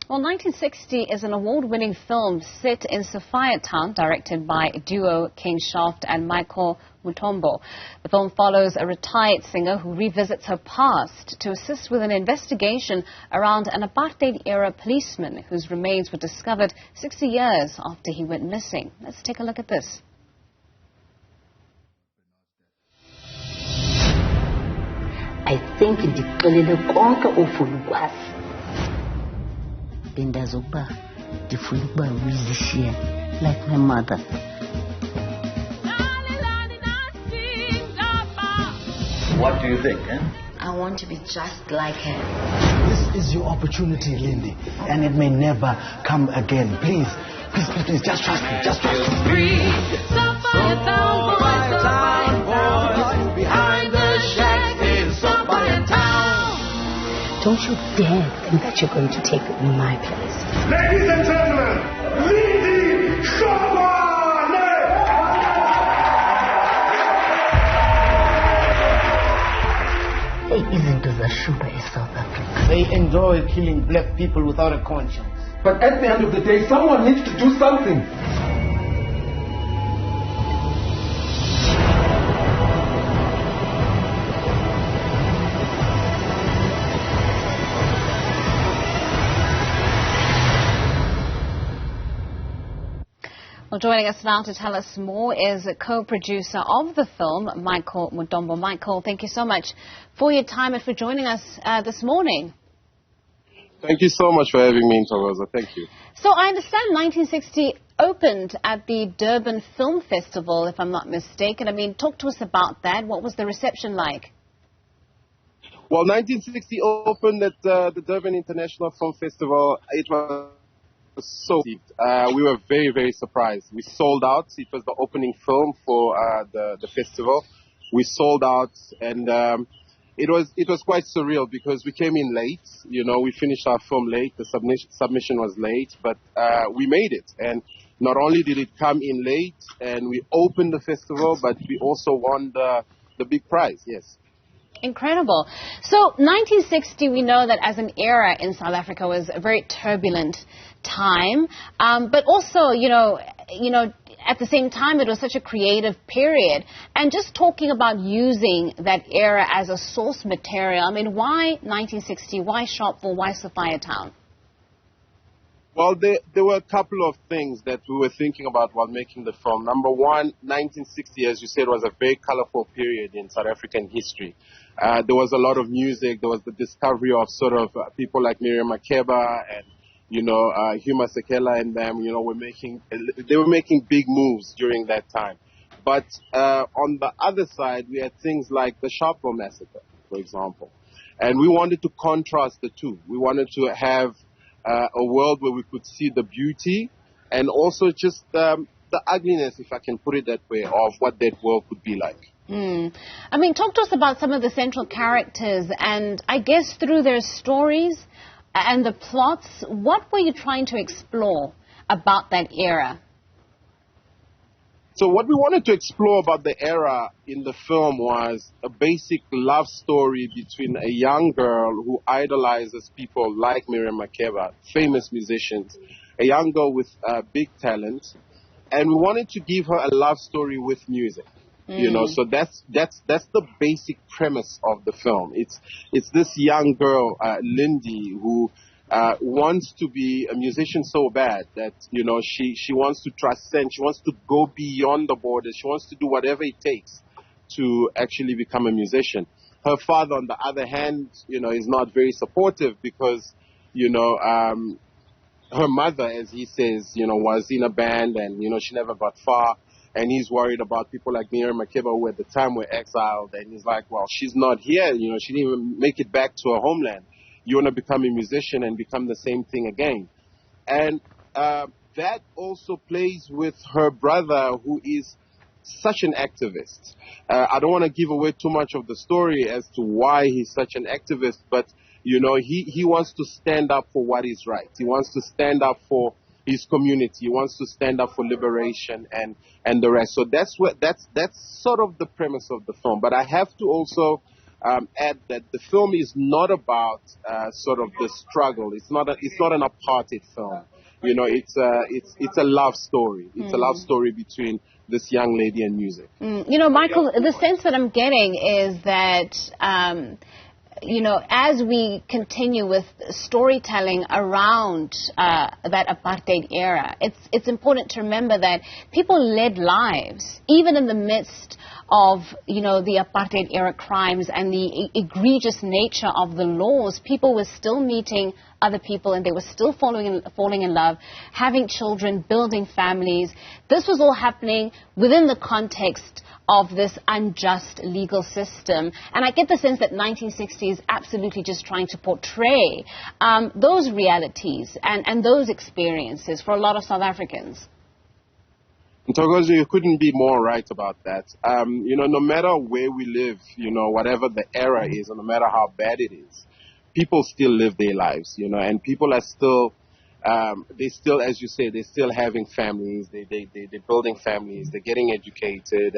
Well, 1960 is an award-winning film set in Sophiatown, directed by duo King Shaft and Michael Mutombo. The film follows a retired singer who revisits her past to assist with an investigation around an apartheid-era policeman whose remains were discovered 60 years after he went missing. Let's take a look at this. I think ndixelele konke ofuna ukwazi. Bendazokuba ndifuna ukuba musician like my mother. What do you think, eh? I want to be just like her. This is your opportunity, Lindy, and it may never come again. Please, please, please, please, just trust me, just trust me. Free, Sophiatown boys, behind the shack in Sophiatown. Don't you dare think that you're going to take my place. Ladies and gentlemen, Lindy Sophiatown! There isn't a sugar in South Africa. They enjoy killing black people without a conscience. But at the end of the day, someone needs to do something. Well, joining us now to tell us more is a co-producer of the film, Michael Mutombo. Michael, thank you so much for your time and for joining us this morning. Thank you so much for having me, Ntokozo. Thank you. So I understand 1960 opened at the Durban Film Festival, if I'm not mistaken. I mean, talk to us about that. What was the reception like? Well, 1960 opened at the Durban International Film Festival. It was so we were very, very surprised. We sold out. It was the opening film for the festival. We sold out, and it was quite surreal because we came in late. You know, we finished our film late. The submission was late, but we made it. And not only did it come in late, and we opened the festival, but we also won the big prize. Yes. Incredible. So 1960, we know that as an era in South Africa was a very turbulent time, but also, you know, at the same time, it was such a creative period. And just talking about using that era as a source material, I mean, why 1960? Why Sharpeville? Why Sophiatown? Well, there were a couple of things that we were thinking about while making the film. Number one, 1960, as you said, was a very colorful period in South African history. There was a lot of music. There was the discovery of sort of people like Miriam Makeba and, you know, Huma Sekela and them, you know, they were making big moves during that time. But on the other side, we had things like the Sharpeville massacre, for example. And we wanted to contrast the two. We wanted to have a world where we could see the beauty and also just the ugliness, if I can put it that way, of what that world could be like. I mean, talk to us about some of the central characters and I guess through their stories and the plots, what were you trying to explore about that era? So what we wanted to explore about the era in the film was a basic love story between a young girl who idolizes people like Miriam Makeba, famous musicians, a young girl with big talent, and we wanted to give her a love story with music. You know, so that's the basic premise of the film. It's this young girl, Lindy, who wants to be a musician so bad that, you know, she wants to transcend, she wants to go beyond the borders, she wants to do whatever it takes to actually become a musician. Her father, on the other hand, you know, is not very supportive because, you know, her mother, as he says, you know, was in a band and, you know, she never got far. And he's worried about people like Miriam Makeba, who at the time were exiled. And he's like, well, she's not here. You know, she didn't even make it back to her homeland. You want to become a musician and become the same thing again. And that also plays with her brother, who is such an activist. I don't want to give away too much of the story as to why he's such an activist, but, you know, he wants to stand up for what is right. He wants to stand up for his community. He wants to stand up for liberation and the rest. So that's sort of the premise of the film. But I have to also add that the film is not about sort of the struggle. It's not an apartheid film. You know, it's a love story. It's a love story between this young lady and music. You know, Michael, the sense that I'm getting is that, you know, as we continue with storytelling around that apartheid era, it's important to remember that people led lives, even in the midst of, you know, the apartheid era crimes and the egregious nature of the laws. People were still meeting other people and they were still falling in love, having children, building families. This was all happening within the context of this unjust legal system. And I get the sense that 1960 is absolutely just trying to portray those realities and those experiences for a lot of South Africans. Ntokozo, you couldn't be more right about that. You know, no matter where we live, you know, whatever the era is, and no matter how bad it is, people still live their lives, you know, and people are still, they still, as you say, they're still having families, they're building families, they're getting educated,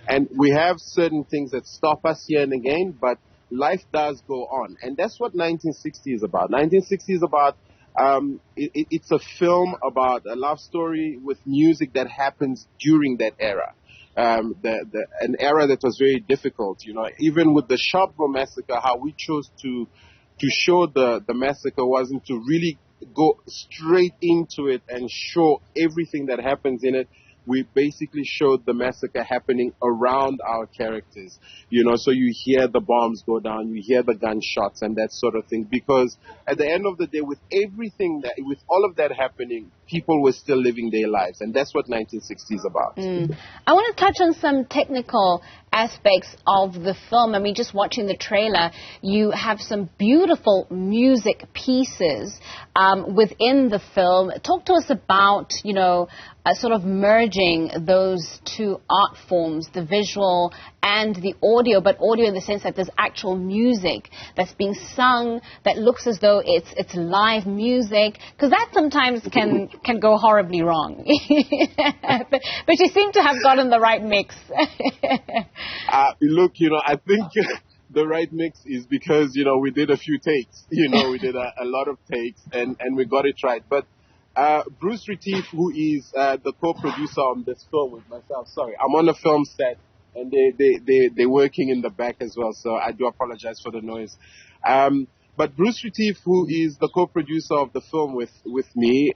and we have certain things that stop us here and again, but life does go on, and that's what 1960 is about. 1960 is about, it's a film about a love story with music that happens during that era. An era that was very difficult, you know, even with the Sharpeville massacre, how we chose to show the massacre wasn't to really go straight into it and show everything that happens in it. We basically showed the massacre happening around our characters, you know, so you hear the bombs go down, you hear the gunshots and that sort of thing, because at the end of the day, with all of that happening, people were still living their lives, and that's what 1960 is about. I want to touch on some technical aspects of the film. I mean, just watching the trailer, you have some beautiful music pieces within the film. Talk to us about, you know, sort of merging those two art forms, the visual and the audio, but audio in the sense that there's actual music that's being sung that looks as though it's live music, because that sometimes can go horribly wrong. but you seem to have gotten the right mix. Look, you know, I think the right mix is because, you know, we did a few takes. You know, we did a lot of takes and we got it right. But Bruce Retief, who is the co-producer on this film with myself, sorry, I'm on the film set and they're working in the back as well, so I do apologize for the noise. But Bruce Retief, who is the co-producer of the film with me,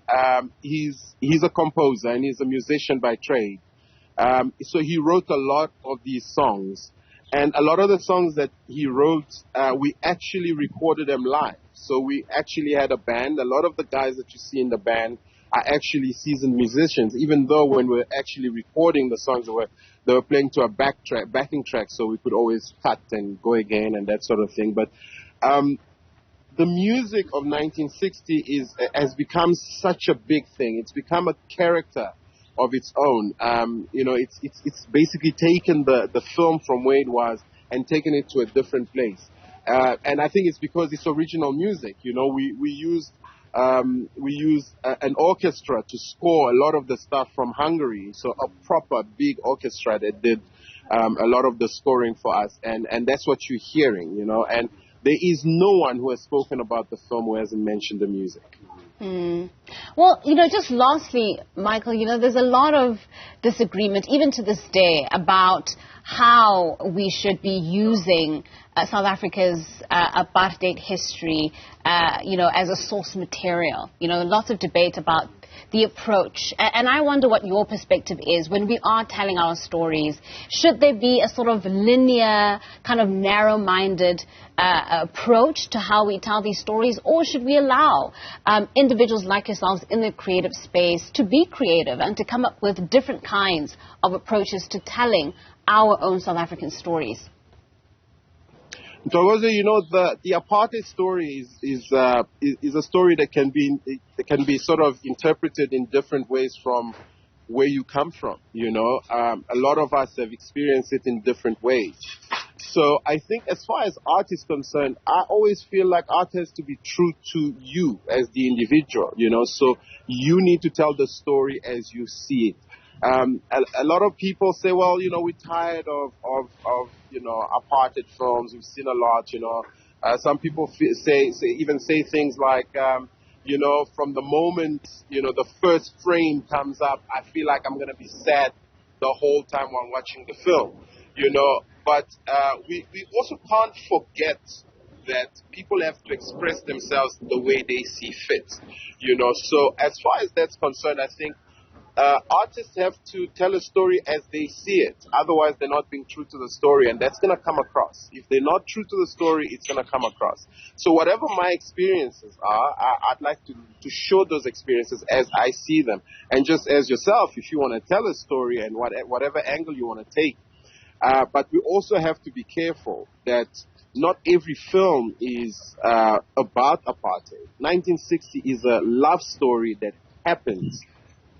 he's a composer and he's a musician by trade. So he wrote a lot of these songs. And a lot of the songs that he wrote, we actually recorded them live. So we actually had a band. A lot of the guys that you see in the band are actually seasoned musicians, even though when we were actually recording the songs, they were playing to a backing track, so we could always cut and go again and that sort of thing. But the music of 1960 has become such a big thing. It's become a character of its own. You know, it's basically taken the film from where it was and taken it to a different place. And I think it's because it's original music. You know, we use an orchestra to score a lot of the stuff from Hungary. So a proper big orchestra that did a lot of the scoring for us. And that's what you're hearing, you know. And there is no one who has spoken about the film who hasn't mentioned the music. Well, you know, just lastly, Michael, you know, there's a lot of disagreement, even to this day, about how we should be using South Africa's apartheid history, you know, as a source material. You know, lots of debate about the approach. And I wonder what your perspective is when we are telling our stories. Should there be a sort of linear, kind of narrow-minded approach to how we tell these stories, or should we allow individuals like yourselves in the creative space to be creative and to come up with different kinds of approaches to telling our own South African stories? Ntokozo, you know, the apartheid story is a story that can be sort of interpreted in different ways from where you come from. You know, a lot of us have experienced it in different ways. So I think as far as art is concerned, I always feel like art has to be true to you as the individual. You know, so you need to tell the story as you see it. A lot of people say, well, we're tired of apartheid films. We've seen a lot, Some people even say things like, from the moment, the first frame comes up, I feel like I'm going to be sad the whole time while watching the film, But we also can't forget that people have to express themselves the way they see fit, So as far as that's concerned, I think artists have to tell a story as they see it. Otherwise, they're not being true to the story, and that's going to come across. If they're not true to the story, it's going to come across. So whatever my experiences are, I'd like to show those experiences as I see them. And just as yourself, if you want to tell a story and whatever angle you want to take, but we also have to be careful that not every film is about apartheid. 1960 is a love story that happens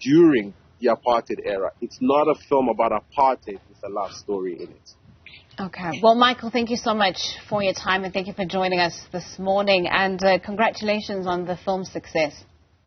during the apartheid era. It's not a film about apartheid with a love story in it. Okay. Well, Michael, thank you so much for your time and thank you for joining us this morning. And congratulations on the film's success.